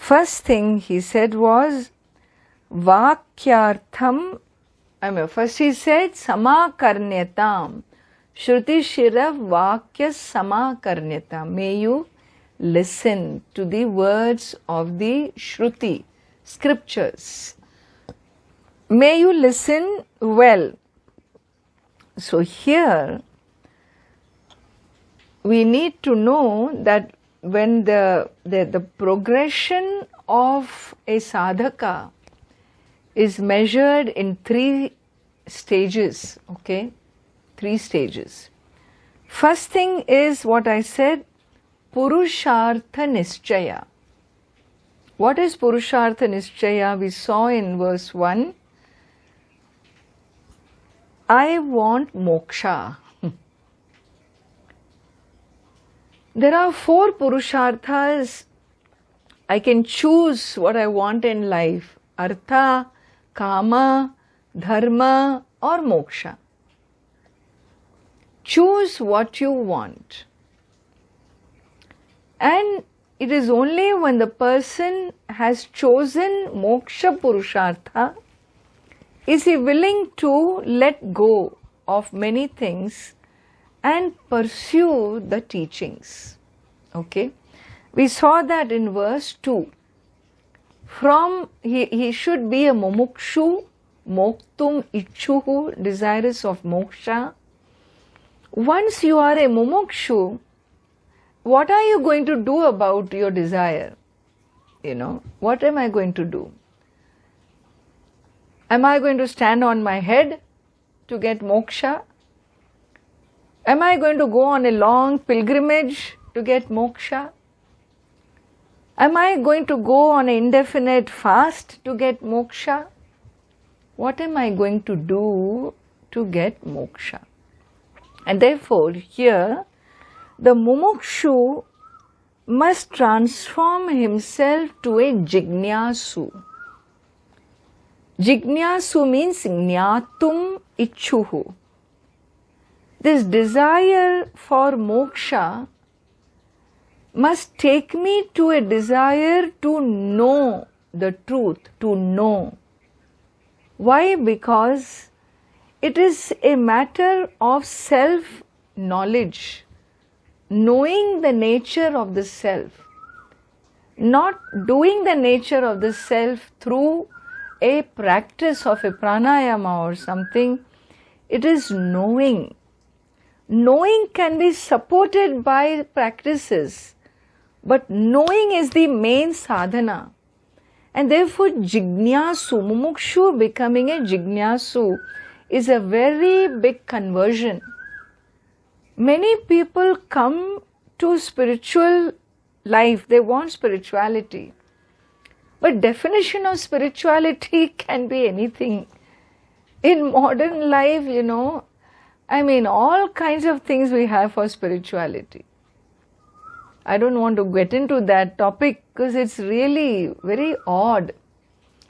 First thing he said was Vakyartham. First he said Samakarnyatam. Shruti Shirav Vakya Samakarnyatam. May you listen to the words of the Shruti, scriptures. May you listen well. So here we need to know that when the progression of a sadhaka is measured in 3 stages, okay? 3 stages. First thing is what I said, PurusharthaNischaya. What is PurusharthaNischaya? We saw in verse 1. I want moksha. There are 4 Purusharthas. I can choose what I want in life. Artha, Kama, Dharma or Moksha. Choose what you want. And it is only when the person has chosen Moksha Purushartha is he willing to let go of many things and pursue the teachings. Okay? We saw that in verse 2. From he should be a mumukshu, moktum ichuhu, desirous of moksha. Once you are a mumukshu, what are you going to do about your desire? What am I going to do? Am I going to stand on my head to get moksha? Am I going to go on a long pilgrimage to get moksha? Am I going to go on an indefinite fast to get moksha? What am I going to do to get moksha? And therefore, here, the mumukshu must transform himself to a jignasu. Jignasu means jnatum ichuhu. This desire for moksha must take me to a desire to know the truth, to know. Why? Because it is a matter of self-knowledge, knowing the nature of the self, not doing the nature of the self through a practice of a pranayama or something. It is knowing. Knowing can be supported by practices, but knowing is the main sadhana. And therefore jignasu, mumukshu becoming a jignasu is a very big conversion. Many people come to spiritual life, they want spirituality. But definition of spirituality can be anything. In modern life, all kinds of things we have for spirituality. I don't want to get into that topic because it's really very odd.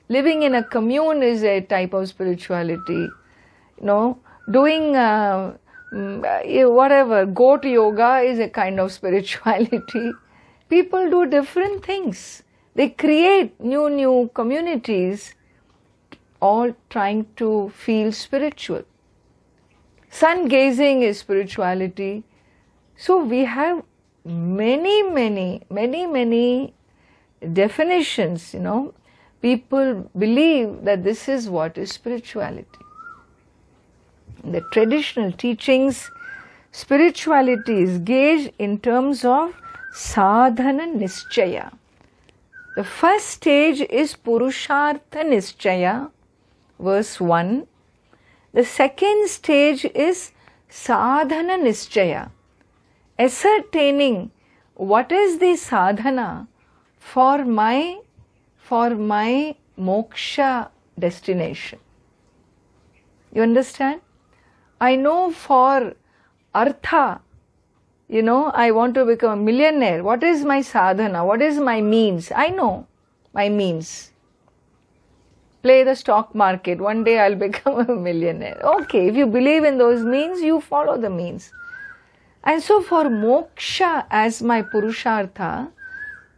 Living in a commune is a type of spirituality. Doing goat yoga is a kind of spirituality. People do different things. They create new communities, all trying to feel spiritual. Sun gazing is spirituality. So we have many definitions, People believe that this is what is spirituality. In the traditional teachings, spirituality is gauged in terms of sadhana-nischaya. The first stage is PurusharthaNischaya, verse 1. The second stage is sadhana-nischaya, ascertaining what is the sadhana for my moksha destination. You understand? I know for artha, I want to become a millionaire. What is my sadhana? What is my means? I know my means. Play the stock market. One day I'll become a millionaire. Okay, if you believe in those means, you follow the means. And so for moksha as my purushartha,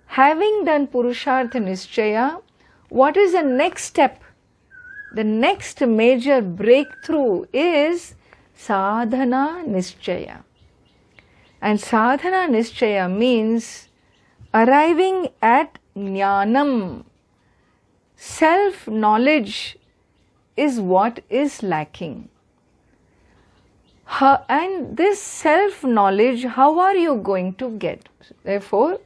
Having done PurusharthaNischaya, what is the next step? The next major breakthrough is Sadhana Nischaya. And Sadhana Nischaya means arriving at Jnanam. Self-knowledge is what is lacking. And this self-knowledge, how are you going to get? Therefore,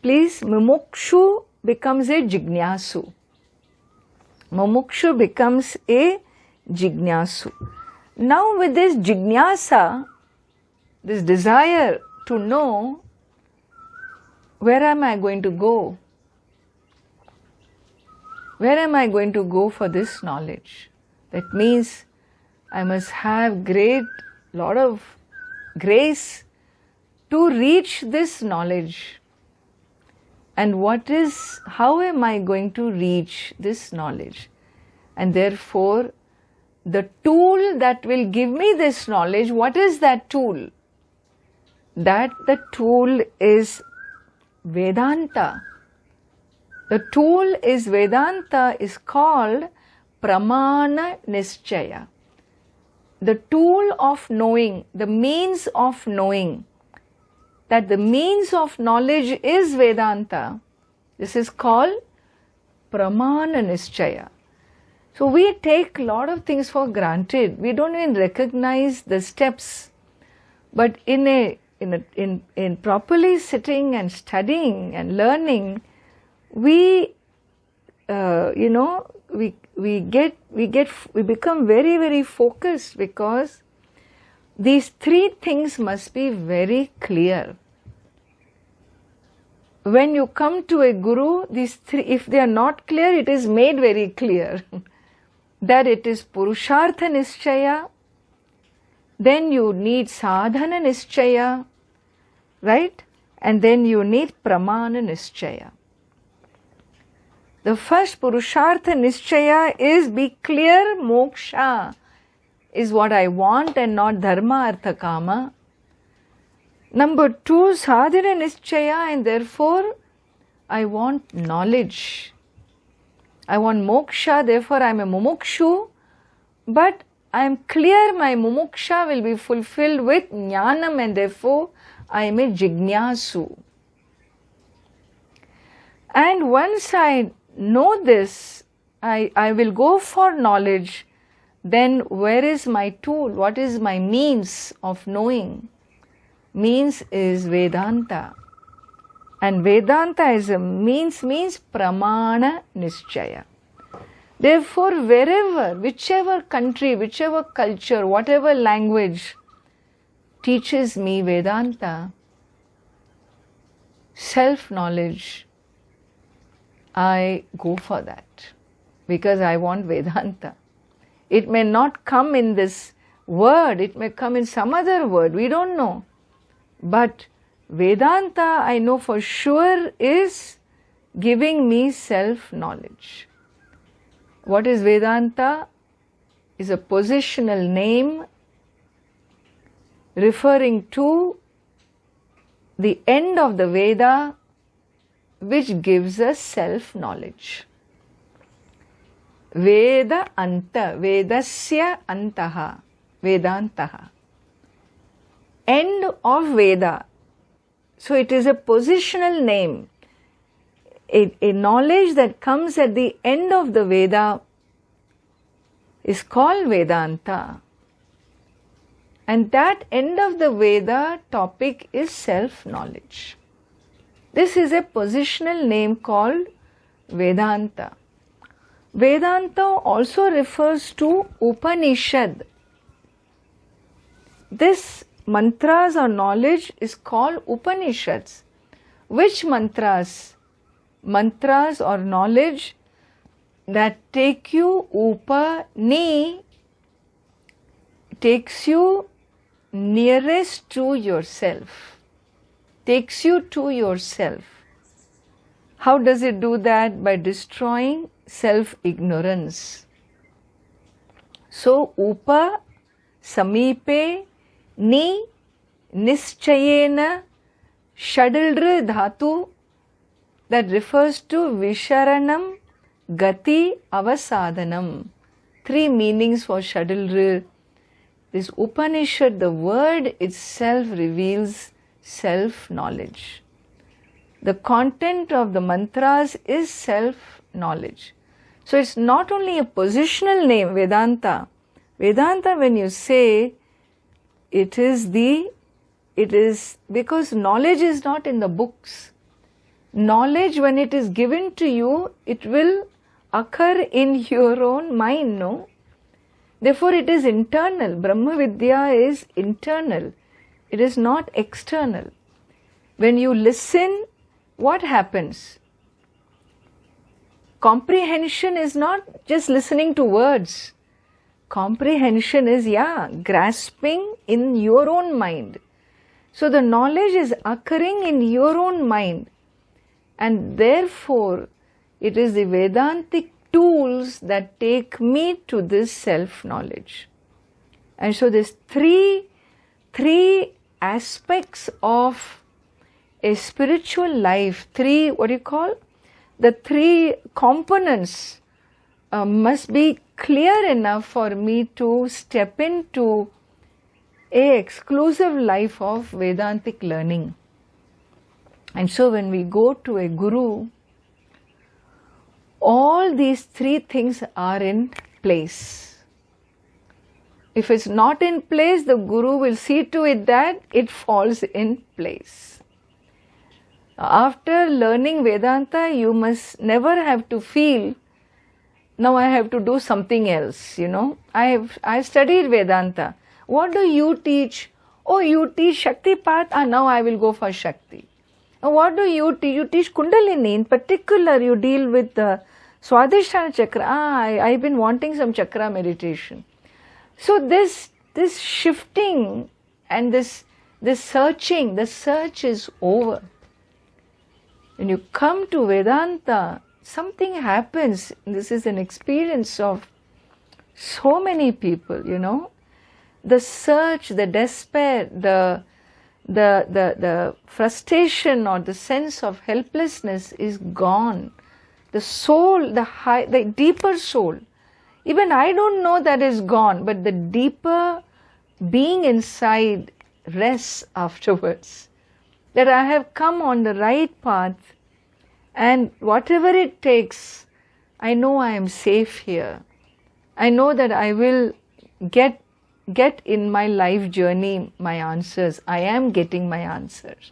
please, Mumukshu becomes a Jignasu. Mumukshu becomes a Jignasu. Now with this Jignasa, this desire to know, where am I going to go? Where am I going to go for this knowledge? That means I must have lot of grace to reach this knowledge. And how am I going to reach this knowledge? And therefore, the tool that will give me this knowledge, what is that tool? The tool is Vedanta. The tool is Vedanta is called Pramana Nischaya. The tool of knowing, the means of knowing, that the means of knowledge is Vedanta. This is called Pramana Nischaya. So we take a lot of things for granted. We don't even recognize the steps. But in properly sitting and studying and learning, we become very, very focused, because these three things must be very clear. When you come to a guru, these three, if they are not clear, it is made very clear that it is PurusharthaNischaya, then you need Sadhana Nischaya, right? And then you need Pramana Nischaya. The first PurusharthaNischaya is be clear, Moksha is what I want and not Dharma, Artha, Kama. Number two, Sadhana Nischaya, and therefore I want knowledge. I want Moksha, therefore I am a Mumukshu, but I am clear my Mumuksha will be fulfilled with Jnanam, and therefore I am a Jignasu. And once I know this, I will go for knowledge. Then where is my tool? What is my means of knowing? Means is Vedanta. And Vedanta is a means Pramana Nischaya. Therefore, wherever, whichever country, whichever culture, whatever language teaches me Vedanta, self-knowledge, I go for that because I want Vedanta. It may not come in this word, it may come in some other word, we don't know. But Vedanta, I know for sure, is giving me self-knowledge. What is Vedanta? Is a positional name referring to the end of the Veda, which gives us self-knowledge. Veda anta, Vedasya antaha, Vedantaha. End of Veda. So it is a positional name. A knowledge that comes at the end of the Veda is called Vedanta. And that end of the Veda topic is self-knowledge. This is a positional name called Vedanta. Vedanta also refers to Upanishad. This mantras or knowledge is called Upanishads. Which mantras? Mantras or knowledge that take you upani, takes you nearest to yourself, takes you to yourself. How does it do that? By destroying self-ignorance. So, upa, samipe, ni, nischayena, shadildra dhatu, that refers to Visharanam, Gati, Avasadhanam. 3 meanings for Shadalrir. This Upanishad, the word itself reveals self-knowledge. The content of the mantras is self-knowledge. So it's not only a positional name, Vedanta. Vedanta, when you say, it is because knowledge is not in the books. Knowledge, when it is given to you, it will occur in your own mind, no? Therefore it is internal. Brahma Vidya is internal. It is not external. When you listen, what happens? Comprehension is not just listening to words. Comprehension is, grasping in your own mind. So the knowledge is occurring in your own mind. And therefore, it is the Vedantic tools that take me to this self-knowledge. And so there's three aspects of a spiritual life. The 3 components must be clear enough for me to step into a exclusive life of Vedantic learning. And so when we go to a guru, all these 3 things are in place. If it's not in place, the guru will see to it that it falls in place. After learning Vedanta, you must never have to feel, now I have to do something else, I studied Vedanta. What do you teach? Oh, you teach Shaktipat, now I will go for Shakti. What do you teach? You teach Kundalini. In particular, you deal with the Swadhisthana Chakra. I've been wanting some chakra meditation. So this shifting and this searching, the search is over. When you come to Vedanta, something happens. This is an experience of so many people, The search, the despair, the frustration or the sense of helplessness is gone. The soul, the deeper soul, even I don't know that is gone, but the deeper being inside rests afterwards. That I have come on the right path, and whatever it takes, I know I am safe here. I know that I will get in my life journey my answers. I am getting my answers.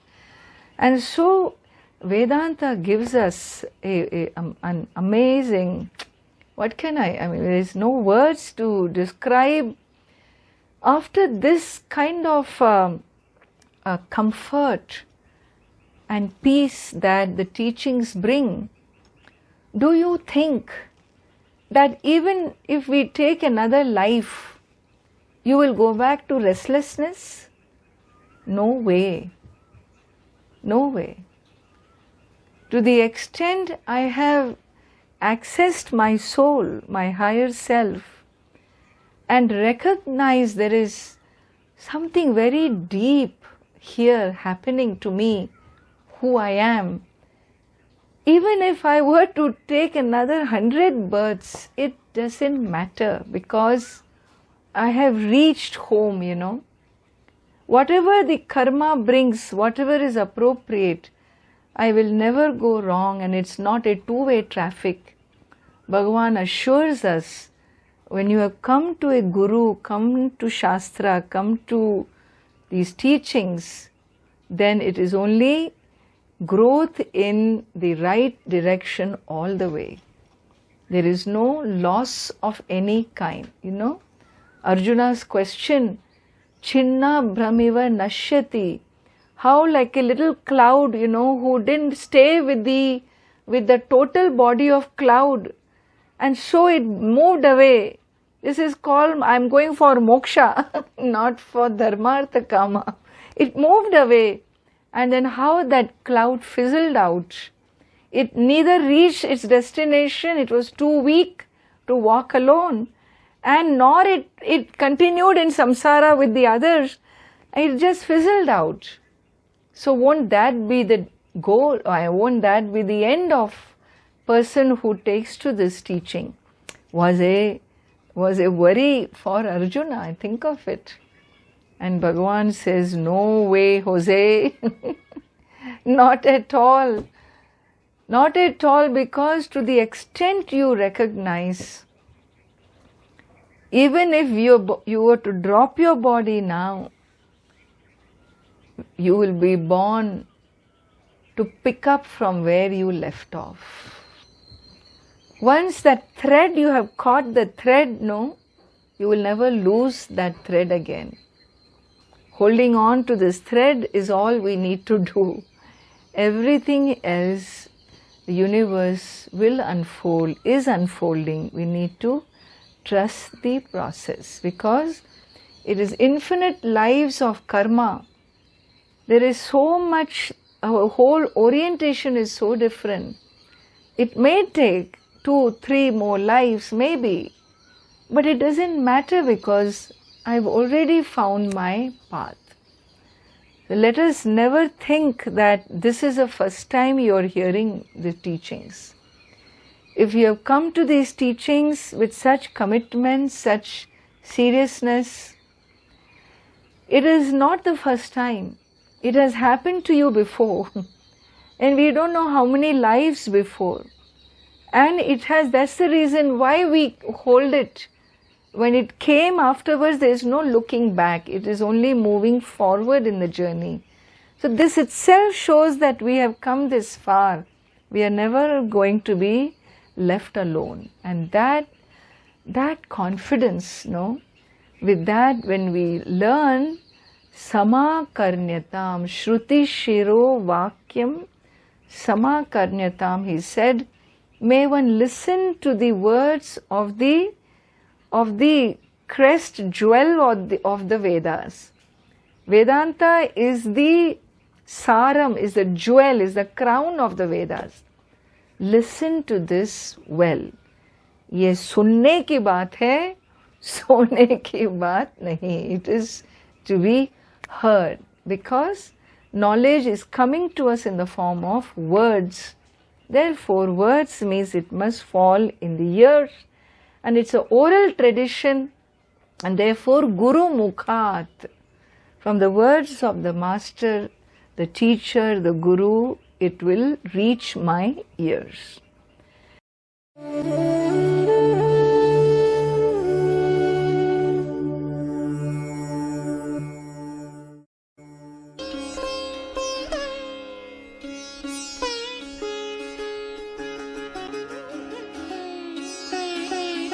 And so Vedanta gives us an amazing, there is no words to describe. After this kind of comfort and peace that the teachings bring, do you think that even if we take another life, you will go back to restlessness? No way. No way. To the extent I have accessed my soul, my higher self, and recognized there is something very deep here happening to me, who I am. Even if I were to take another 100 births, it doesn't matter, because I have reached home, Whatever the karma brings, whatever is appropriate, I will never go wrong, and it's not a two-way traffic. Bhagavan assures us, when you have come to a guru, come to Shastra, come to these teachings, then it is only growth in the right direction all the way. There is no loss of any kind, Arjuna's question, Chinna Brahmiva Nashyati, how like a little cloud, who didn't stay with the total body of cloud, and so it moved away. This is called, I'm going for moksha, not for dharmartha kama. It moved away, and then how that cloud fizzled out. It neither reached its destination, it was too weak to walk alone, and nor it continued in samsara with the others. It just fizzled out. So won't that be the goal, won't that be the end of person who takes to this teaching? Was a worry for Arjuna, think of it. And Bhagavan says, no way, Jose, not at all. Not at all, because to the extent you recognize, even if you were to drop your body now, you will be born to pick up from where you left off. Once that thread, you have caught the thread, no, you will never lose that thread again. Holding on to this thread is all we need to do. Everything else, the universe will unfold, is unfolding. We need to trust the process, because it is infinite lives of karma. There is so much, our whole orientation is so different. It may take 2-3 more lives maybe, but it doesn't matter, because I've already found my path. So let us never think that this is the first time you are hearing the teachings. If you have come to these teachings with such commitment, such seriousness, it is not the first time. It has happened to you before, and we don't know how many lives before. And that's the reason why we hold it. When it came afterwards, there is no looking back. It is only moving forward in the journey. So this itself shows that we have come this far. We are never going to be left alone. And that confidence, no, with that, when we learn Samakarnyatam, Shruti Shiro Vakyam Samakarnyatam, he said, may one listen to the words of the crest jewel of the Vedas. Vedanta is the saram, is the jewel, is the crown of the Vedas. Listen to this well. ये सुनने की बात है, सोने की बात नहीं. It is to be heard, because knowledge is coming to us in the form of words. Therefore, words means it must fall in the ears, and it's an oral tradition, and therefore Guru Mukhat, from the words of the master, the teacher, the guru, it will reach my ears.